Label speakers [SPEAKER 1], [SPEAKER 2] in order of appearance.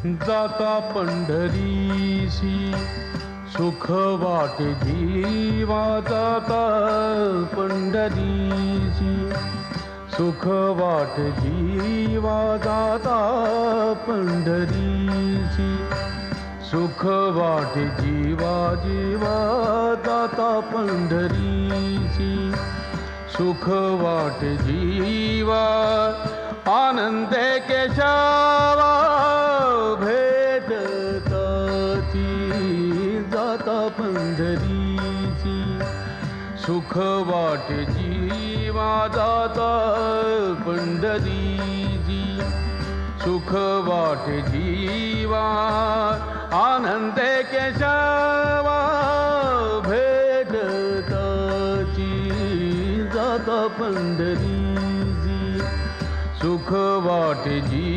[SPEAKER 1] जाता पंढरीसी सुख वाटे जीवा जाता पंढरीसी सुख वाटे जीवा जाता पंढरीसी सुख वाटे जीवा जीवा जाता पंढरीसी सुख वाटे जीवा आनंदे केशवा भेटताची जाता पंढरीची सुख वाटे जीवा जाता पंढरीची सुख वाटे जीवा आनंदे केशवा भेटताची जाता पंढरीची सुख वाटे जी